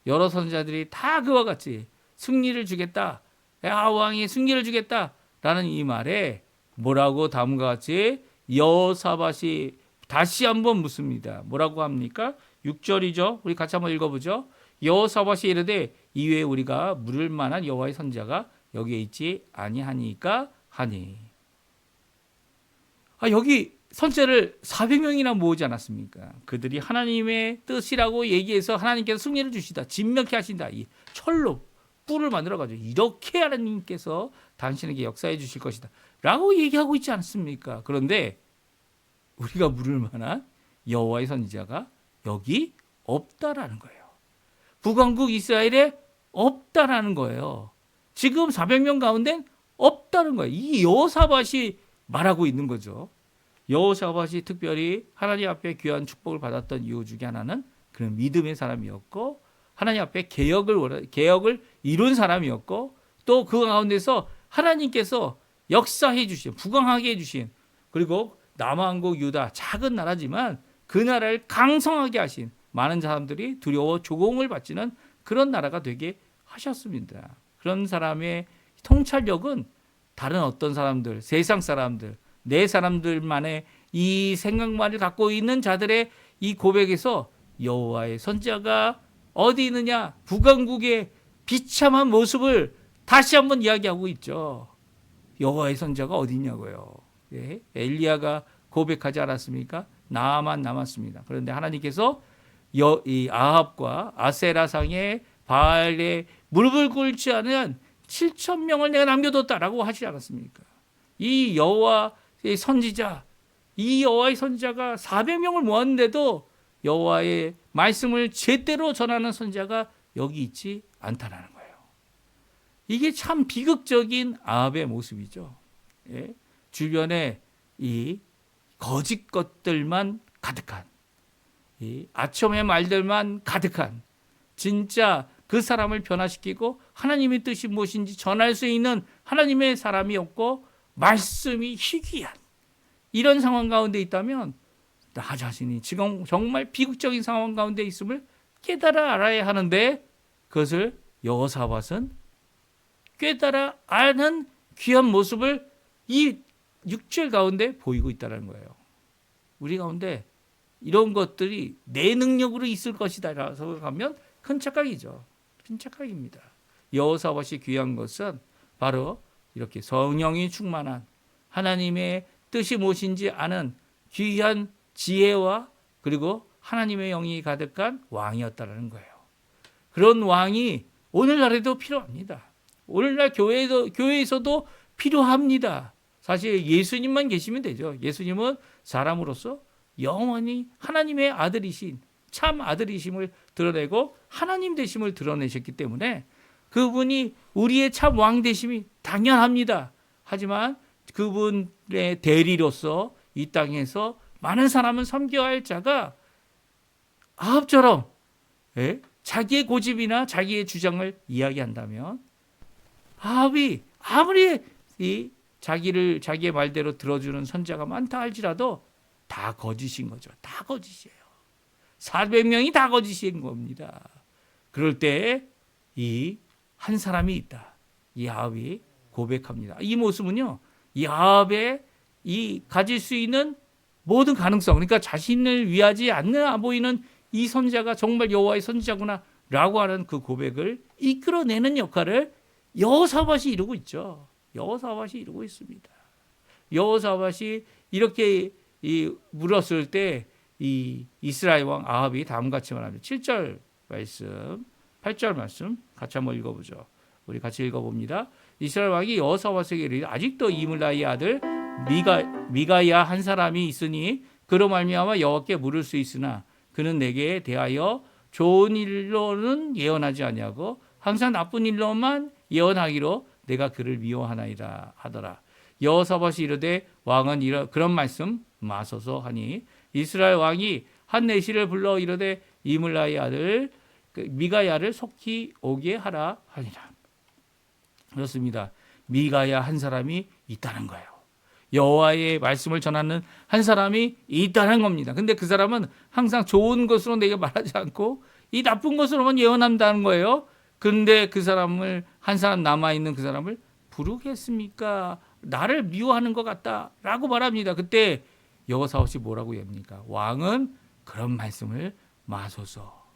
여러 선지자들이 다 그와 같이 승리를 주겠다, 왕이 승리를 주겠다라는 이 말에 뭐라고 다음과 같이 여호사밧이 다시 한번 묻습니다. 뭐라고 합니까? 6절이죠. 우리 같이 한번 읽어보죠. 여호사밧이 이르되 이외에 우리가 물을 만한 여호와의 선지자가 여기에 있지 아니하니까 하니. 여기 선지자를 400명이나 모으지 않았습니까? 그들이 하나님의 뜻이라고 얘기해서 하나님께서 승리를 주시다, 진명케 하신다. 이 철로 뿔을 만들어가지고 이렇게 하나님께서 당신에게 역사해 주실 것이다 라고 얘기하고 있지 않습니까? 그런데 우리가 물을 만한 여호와의 선지자가 여기 없다라는 거예요. 북왕국 이스라엘에 없다라는 거예요. 지금 400명 가운데 없다는 거예요. 이 여호사밧이 말하고 있는 거죠. 여호사밧이 특별히 하나님 앞에 귀한 축복을 받았던 이유 중에 하나는 그런 믿음의 사람이었고 하나님 앞에 개혁을 이룬 사람이었고 또 그 가운데서 하나님께서 역사해 주신 부강하게 해주신 그리고 남왕국 유다 작은 나라지만 그 나라를 강성하게 하신 많은 사람들이 두려워 조공을 받지는 그런 나라가 되게 하셨습니다. 그런 사람의 통찰력은 다른 어떤 사람들, 세상 사람들, 내 사람들만의 이 생각만을 갖고 있는 자들의 이 고백에서 여호와의 선지자가 어디 있느냐? 북왕국의 비참한 모습을 다시 한번 이야기하고 있죠. 여호와의 선지자가 어디 있냐고요. 예? 엘리야가 고백하지 않았습니까? 나만 남았습니다. 그런데 하나님께서 이 아합과 아세라상의 바알에 무릎을 꿇지 않은 7,000명을 내가 남겨뒀다라고 하지 않았습니까? 이 여호와의 선지자가 400명을 모았는데도 여호와의 말씀을 제대로 전하는 선지자가 여기 있지 않다라는 거예요. 이게 참 비극적인 아합의 모습이죠. 예? 주변에 이 거짓 것들만 가득한 이 아첨의 말들만 가득한 진짜 그 사람을 변화시키고 하나님의 뜻이 무엇인지 전할 수 있는 하나님의 사람이 없고 말씀이 희귀한 이런 상황 가운데 있다면 나 자신이 지금 정말 비극적인 상황 가운데 있음을 깨달아 알아야 하는데 그것을 여호사밧은 깨달아 아는 귀한 모습을 이 6절 가운데 보이고 있다는 거예요. 우리 가운데 이런 것들이 내 능력으로 있을 것이다 라고 생각하면 큰 착각이죠. 큰 착각입니다. 여호사밧이 귀한 것은 바로 이렇게 성령이 충만한 하나님의 뜻이 무엇인지 아는 귀한 지혜와 그리고 하나님의 영이 가득한 왕이었다는 거예요. 그런 왕이 오늘날에도 필요합니다. 오늘날 교회에서도 필요합니다. 사실 예수님만 계시면 되죠. 예수님은 사람으로서 영원히 하나님의 아들이신 참 아들이심을 드러내고 하나님 되심을 드러내셨기 때문에 그분이 우리의 참 왕 되심이 당연합니다. 하지만 그분의 대리로서 이 땅에서 많은 사람을 섬겨야 할 자가 아합처럼 자기의 고집이나 자기의 주장을 이야기한다면 아합이 아무리 자기의 말대로 들어주는 선지자가 많다 할지라도 다 거짓인 거죠. 다 거짓이에요. 400명이 다 거짓인 겁니다. 그럴 때 이 한 사람이 있다. 이 아합이 고백합니다. 이 모습은요. 이 아합의 이 가질 수 있는 모든 가능성 그러니까 자신을 위하지 않는 보이는 이 선지자가 정말 여호와의 선지자구나 라고 하는 그 고백을 이끌어내는 역할을 여호사밧이 이루고 있죠. 여호사밧이 이루고 있습니다. 여호사밧이 이렇게 물었을 때 이 이스라엘 왕 아합이 다음같이 말합니다. 7절 말씀, 8절 말씀 같이 한번 읽어보죠. 우리 같이 읽어봅니다. 이스라엘 왕이 여호사밧에게 이르되 아직도 이물라의 아들 미가야 한 사람이 있으니 그로 말미암아 여호와께 물을 수 있으나 그는 내게 대하여 좋은 일로는 예언하지 아니하고 항상 나쁜 일로만 예언하기로 내가 그를 미워하나이다 하더라. 여호사밧이 이르되 왕은 그런 말씀 마소서 하니 이스라엘 왕이 한 내시를 불러 이르되 이물라의 아들 미가야를 속히 오게 하라 하니라. 그렇습니다. 미가야 한 사람이 있다는 거예요. 여호와의 말씀을 전하는 한 사람이 있다는 겁니다. 근데 그 사람은 항상 좋은 것으로 내게 말하지 않고 이 나쁜 것으로만 예언한다는 거예요. 근데 그 사람을 한 사람 남아있는 그 사람을 부르겠습니까? 나를 미워하는 것 같다라고 말합니다. 그때 여호사밧이 뭐라고 합니까? 왕은 그런 말씀을 마소서.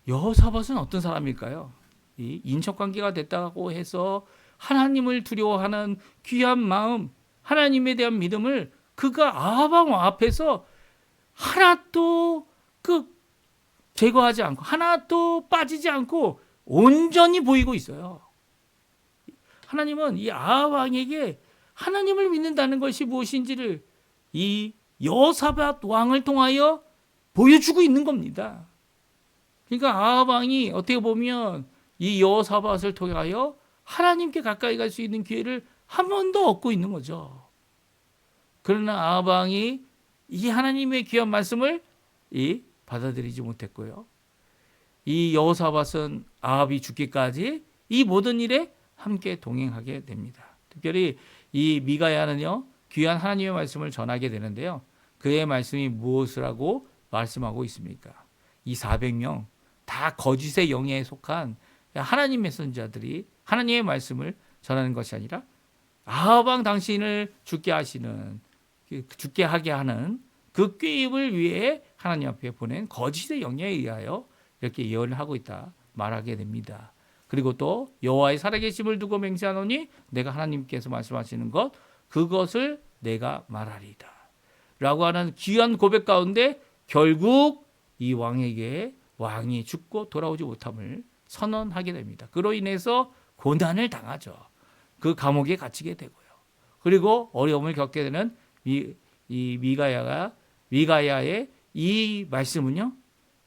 여호사밧은 어떤 사람일까요? 이 인척관계가 됐다고 해서 하나님을 두려워하는 귀한 마음, 하나님에 대한 믿음을 그가 아합 왕 앞에서 하나도 제거하지 않고 하나도 빠지지 않고 온전히 보이고 있어요. 하나님은 이 아합 왕에게 하나님을 믿는다는 것이 무엇인지를 이 여호사밧 왕을 통하여 보여주고 있는 겁니다. 그러니까 아합 왕이 어떻게 보면 이 여호사밧을 통하여 하나님께 가까이 갈 수 있는 기회를 한 번 더 얻고 있는 거죠. 그러나 아합 왕이 이 하나님의 귀한 말씀을 받아들이지 못했고요. 이 여호사밧은 아합이 죽기까지 이 모든 일에 함께 동행하게 됩니다. 특별히 이 미가야는요, 귀한 하나님의 말씀을 전하게 되는데요. 그의 말씀이 무엇을 하고 말씀하고 있습니까? 이 400명 다 거짓의 영에 속한 하나님의 선지자들이 하나님의 말씀을 전하는 것이 아니라 아합 왕 당신을 죽게 하게 하는 그 꾀입을 위해 하나님 앞에 보낸 거짓의 영에 의하여 이렇게 예언을 하고 있다 말하게 됩니다. 그리고 또 여호와의 살아계심을 두고 맹세하노니 내가 하나님께서 말씀하시는 것 그것을 내가 말하리이다 라고 하는 귀한 고백 가운데 결국 이 왕에게 왕이 죽고 돌아오지 못함을 선언하게 됩니다. 그로 인해서 고난을 당하죠. 그 감옥에 갇히게 되고요. 그리고 어려움을 겪게 되는 이 미가야의 이 말씀은요,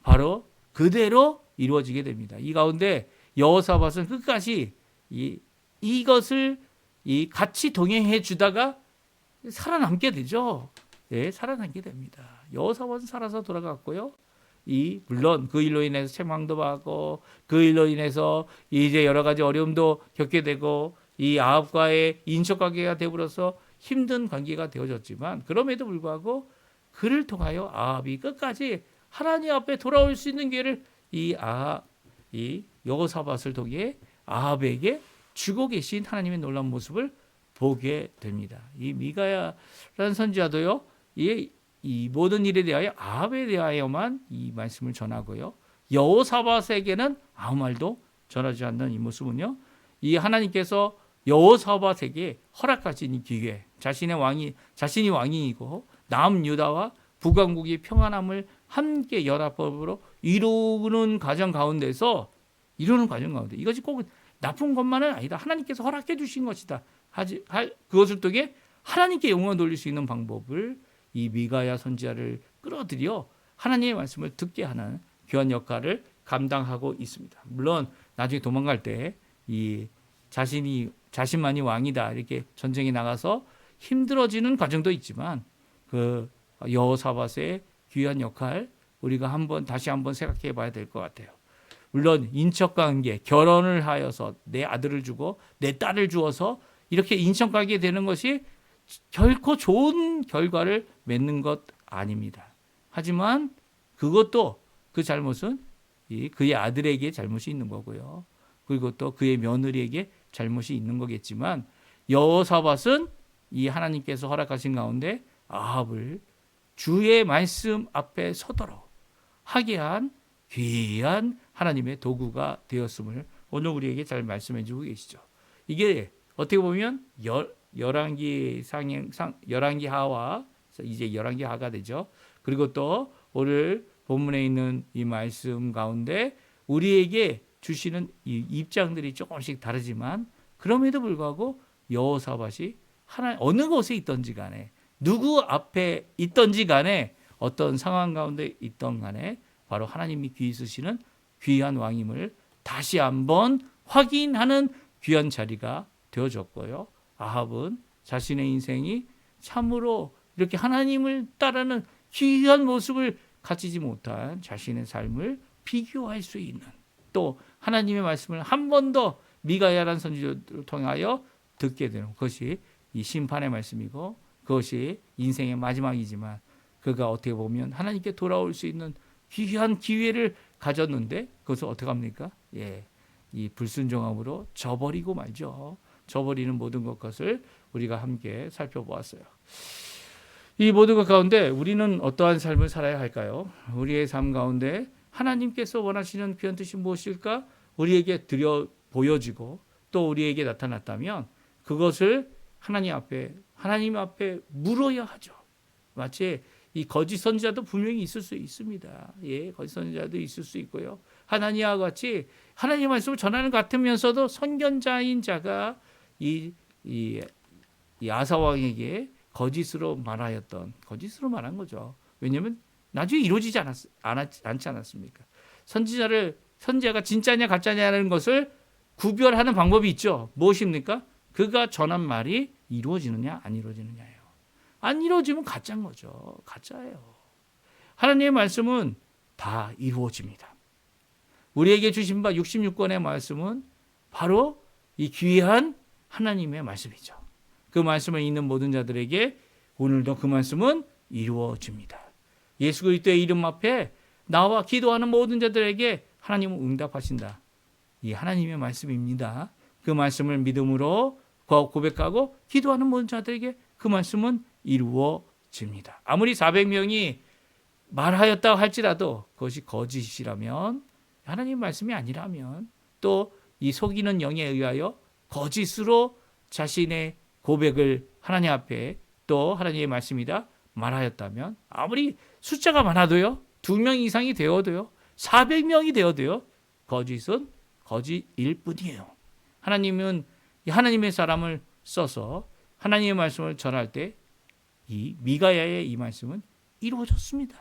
바로 그대로 이루어지게 됩니다. 이 가운데 여호사밧은 끝까지 이것을 같이 동행해 주다가 살아남게 되죠. 예, 살아남게 됩니다. 여호사밧은 살아서 돌아갔고요. 물론 그 일로 인해서 책망도 받고 그 일로 인해서 이제 여러 가지 어려움도 겪게 되고 이 아합과의 인척 관계가 되어버려서 힘든 관계가 되어졌지만 그럼에도 불구하고 그를 통하여 아합이 끝까지 하나님 앞에 돌아올 수 있는 기회를 이 여호사밧을 통해 아합에게 주고 계신 하나님의 놀라운 모습을 보게 됩니다. 이 미가야라는 선지자도요, 이 모든 일에 대하여 아합에 대하여만 이 말씀을 전하고요. 여호사밧에게는 아무 말도 전하지 않는 이 모습은요, 이 하나님께서 여호사밧에게 허락하신 이 기회, 자신이 왕이고 남유다와 북왕국의 평안함을 함께 연합법으로 이루는 과정 가운데서 이것이 꼭 나쁜 것만은 아니다. 하나님께서 허락해 주신 것이다. 그것을 통해 하나님께 영광을 돌릴 수 있는 방법을 이 미가야 선지자를 끌어들여 하나님의 말씀을 듣게 하는 귀한 역할을 감당하고 있습니다. 물론 나중에 도망갈 때 이 자신만이 왕이다 이렇게 전쟁에 나가서 힘들어지는 과정도 있지만 그 여호사밧의 귀한 역할 우리가 다시 한번 생각해 봐야 될 것 같아요. 물론 인척관계, 결혼을 하여서 내 아들을 주고 내 딸을 주어서 이렇게 인척관계 되는 것이 결코 좋은 결과를 맺는 것 아닙니다. 하지만 그것도 그 잘못은 그의 아들에게 잘못이 있는 거고요. 그리고 또 그의 며느리에게 잘못이 있는 거겠지만 여호사밧은 이 하나님께서 허락하신 가운데 아합을 주의 말씀 앞에 서도록 하게 한 귀한 하나님의 도구가 되었음을 오늘 우리에게 잘 말씀해 주고 계시죠. 이게 어떻게 보면 열왕기 하와 이제 열왕기 하가 되죠. 그리고 또 오늘 본문에 있는 이 말씀 가운데 우리에게 주시는 이 입장들이 조금씩 다르지만 그럼에도 불구하고 여호사밧이 어느 곳에 있던지 간에 누구 앞에 있던지 간에 어떤 상황 가운데 있던 간에 바로 하나님이 귀히 쓰시는 귀한 왕임을 다시 한번 확인하는 귀한 자리가 되어졌고요. 아합은 자신의 인생이 참으로 이렇게 하나님을 따르는 귀한 모습을 가지지 못한 자신의 삶을 비교할 수 있는 또 하나님의 말씀을 한 번 더 미가야라는 선지자를 통하여 듣게 되는 것이 이 심판의 말씀이고 그것이 인생의 마지막이지만 그가 어떻게 보면 하나님께 돌아올 수 있는 귀한 기회를 가졌는데 그것을 어떻게 합니까? 이 불순종함으로 저버리고 말죠. 저버리는 모든 것을 우리가 함께 살펴보았어요. 이 모든 것 가운데 우리는 어떠한 삶을 살아야 할까요? 우리의 삶 가운데 하나님께서 원하시는 귀한 뜻이 무엇일까? 우리에게 보여지고 또 우리에게 나타났다면 그것을 하나님 앞에 물어야 하죠. 마치 이 거짓 선지자도 분명히 있을 수 있습니다. 거짓 선지자도 있을 수 있고요. 하나니아와 같이 하나님의 말씀을 전하는 것 같으면서도 선견자인 자가 이 아사 왕에게 거짓으로 말한 거죠. 왜냐하면 나중에 이루어지지 않지 않았습니까? 선지자가 진짜냐 가짜냐는 것을 구별하는 방법이 있죠. 무엇입니까? 그가 전한 말이 이루어지느냐 안 이루어지느냐예요. 안 이루어지면 가짜인 거죠. 가짜예요. 하나님의 말씀은 다 이루어집니다. 우리에게 주신 바 66권의 말씀은 바로 이 귀한 하나님의 말씀이죠. 그 말씀을 읽는 모든 자들에게 오늘도 그 말씀은 이루어집니다. 예수 그리스도의 이름 앞에 나와 기도하는 모든 자들에게 하나님은 응답하신다. 이 하나님의 말씀입니다. 그 말씀을 믿음으로 고백하고 기도하는 모든 자들에게 그 말씀은 이루어집니다. 아무리 400명이 말하였다고 할지라도 그것이 거짓이라면, 하나님의 말씀이 아니라면, 또 이 속이는 영에 의하여 거짓으로 자신의 고백을 하나님 앞에 또 하나님의 말씀이다 말하였다면, 아무리 숫자가 많아도요, 2명 이상이 되어도요, 400명이 되어도요, 거짓은 거짓일 뿐이에요. 하나님은 하나님의 사람을 써서 하나님의 말씀을 전할 때 이 미가야의 이 말씀은 이루어졌습니다.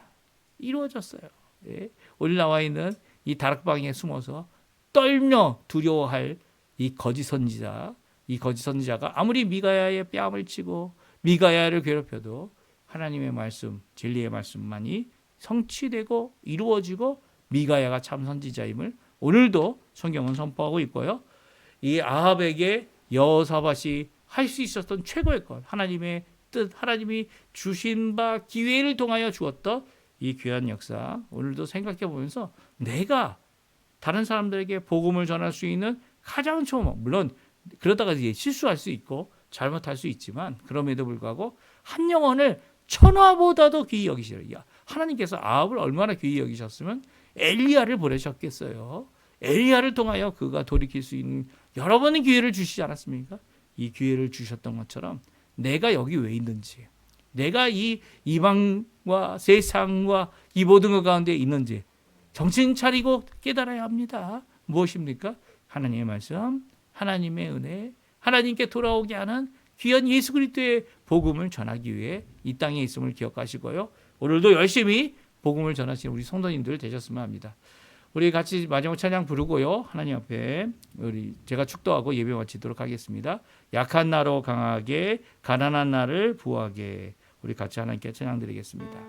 이루어졌어요. 예. 오늘 나와 있는 이 다락방에 숨어서 떨며 두려워할 이 거짓 선지자가 아무리 미가야의 뺨을 치고 미가야를 괴롭혀도 하나님의 말씀, 진리의 말씀만이 성취되고 이루어지고 미가야가 참 선지자임을 오늘도 성경은 선포하고 있고요. 이 아합에게 여호사밧이 할 수 있었던 최고의 것, 하나님의 뜻, 하나님이 주신 바 기회를 통하여 주었던 이 귀한 역사, 오늘도 생각해 보면서 내가 다른 사람들에게 복음을 전할 수 있는 가장 처음, 물론 그러다가 이제 실수할 수 있고 잘못할 수 있지만, 그럼에도 불구하고 한 영혼을 천하보다도 귀히 여기시라. 하나님께서 아합을 얼마나 귀히 여기셨으면 엘리야를 보내셨겠어요. 엘리야를 통하여 그가 돌이킬 수 있는 여러 번의 기회를 주시지 않았습니까? 이 기회를 주셨던 것처럼 내가 여기 왜 있는지, 내가 이 이방과 세상과 이 모든 것 가운데 있는지 정신 차리고 깨달아야 합니다. 무엇입니까? 하나님의 말씀, 하나님의 은혜, 하나님께 돌아오게 하는 귀한 예수 그리스도의 복음을 전하기 위해 이 땅에 있음을 기억하시고요. 오늘도 열심히 복음을 전하시는 우리 성도님들 되셨으면 합니다. 우리 같이 마지막 찬양 부르고요. 하나님 앞에 제가 축도하고 예배 마치도록 하겠습니다. 약한 나로 강하게, 가난한 나를 부하게. 우리 같이 하나님께 찬양 드리겠습니다.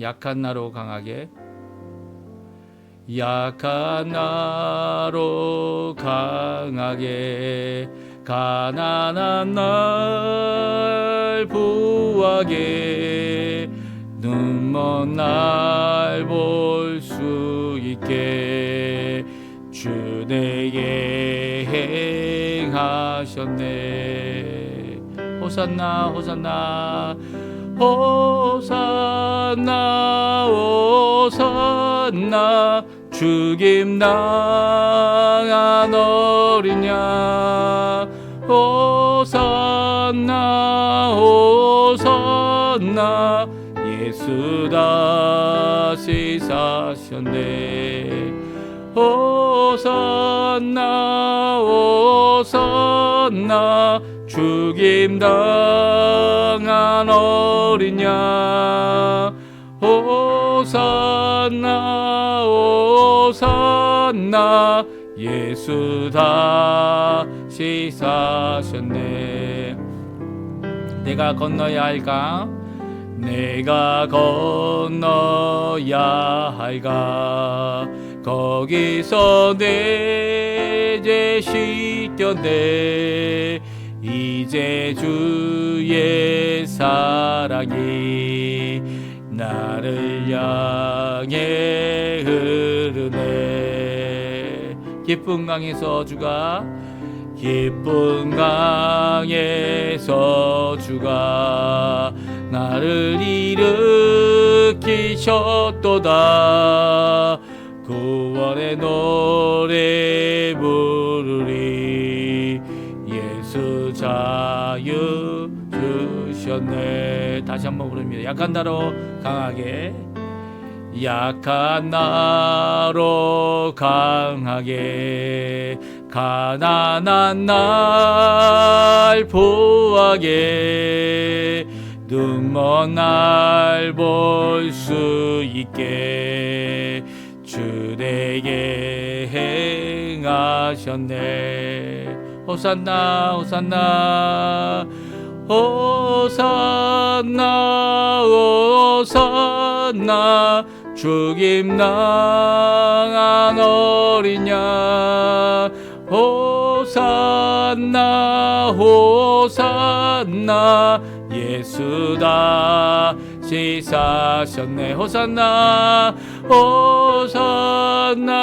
약한 나로 강하게, 약한 나로 강하게, 가난한 날 부하게, 눈먼 날 볼 수 있게 주 내게 행하셨네. 호산나 호산나 호산나 호산나, 죽임 당한 어린 양. 호산나 호산나, 예수 다시 사셨네. 호산나 호산나, 죽임 당한 어린 양. 호산나 호산나, 예수 다시 사셨네. 내가 건너야 할 강, 내가 건너야 할 강, 거기서 내 죄 씻겼네. 이제 주의 사랑이 나를 향해 흐르네. 기쁜 강에서 주가, 기쁜 강에서 주가 나를 일으키셨도다. 구원의 노래 부르리. 예수 자유 주셨네. 다시 한번 부릅니다. 약한 나로 강하게, 약한 나로 강하게, 가난한 날 보하게, 눈먼 날 볼 수 있게 주 내게 행하셨네. 호산나 호산나 호산나 호산나, 죽임 당한 어린 양. 호산나 호산나, 예수 다시 사셨네. 호산나 호산나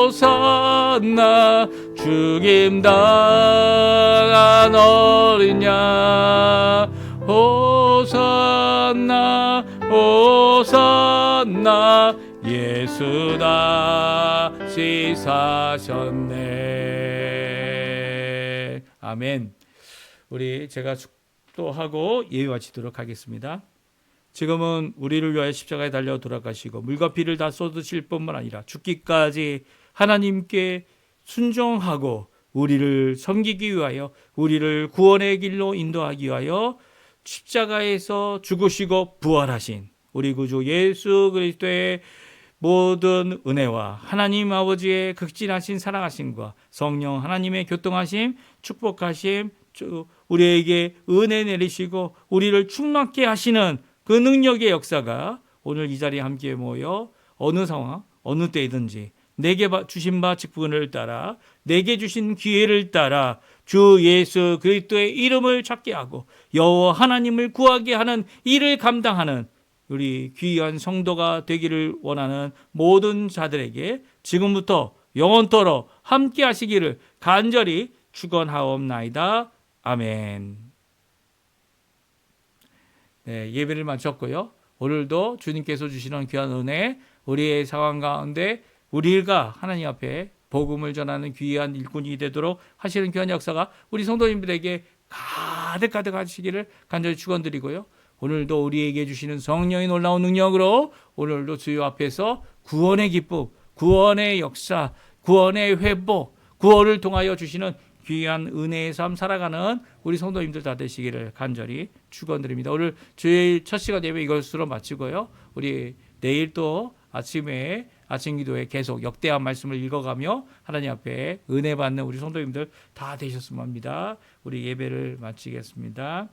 호산나, 죽임 당한 어린 양. 호산나 호산나, 예수 다시 사셨네. 아멘. 우리 제가 축도하고 예배 마치도록 하겠습니다. 지금은 우리를 위하여 십자가에 달려 돌아가시고 물과 피를 다 쏟으실 뿐만 아니라 죽기까지 하나님께 순종하고 우리를 섬기기 위하여, 우리를 구원의 길로 인도하기 위하여 십자가에서 죽으시고 부활하신 우리 구주 예수 그리스도의 모든 은혜와 하나님 아버지의 극진하신 사랑하심과 성령 하나님의 교통하심, 축복하심, 우리에게 은혜 내리시고 우리를 충만케 하시는 그 능력의 역사가 오늘 이 자리에 함께 모여 어느 상황, 어느 때이든지 내게 주신 바 직분을 따라, 내게 주신 기회를 따라 주 예수 그리스도의 이름을 찾게 하고 여호와 하나님을 구하게 하는 일을 감당하는 우리 귀한 성도가 되기를 원하는 모든 자들에게 지금부터 영원토록 함께 하시기를 간절히 축원하옵나이다. 아멘. 네, 예배를 마쳤고요. 오늘도 주님께서 주시는 귀한 은혜, 우리의 상황 가운데 우리가 하나님 앞에 복음을 전하는 귀한 일꾼이 되도록 하시는 귀한 역사가 우리 성도님들에게 가득 하시기를 간절히 축원드리고요. 오늘도 우리에게 주시는 성령의 놀라운 능력으로 오늘도 주여 앞에서 구원의 기쁨, 구원의 역사, 구원의 회복, 구원을 통하여 주시는 귀한 은혜의 삶 살아가는 우리 성도님들 다 되시기를 간절히 축원드립니다. 오늘 주일 첫 시간 예배 이것으로 마치고요. 우리 내일 또 아침에 아침 기도에 계속 역대한 말씀을 읽어가며 하나님 앞에 은혜 받는 우리 성도님들 다 되셨으면 합니다. 우리 예배를 마치겠습니다.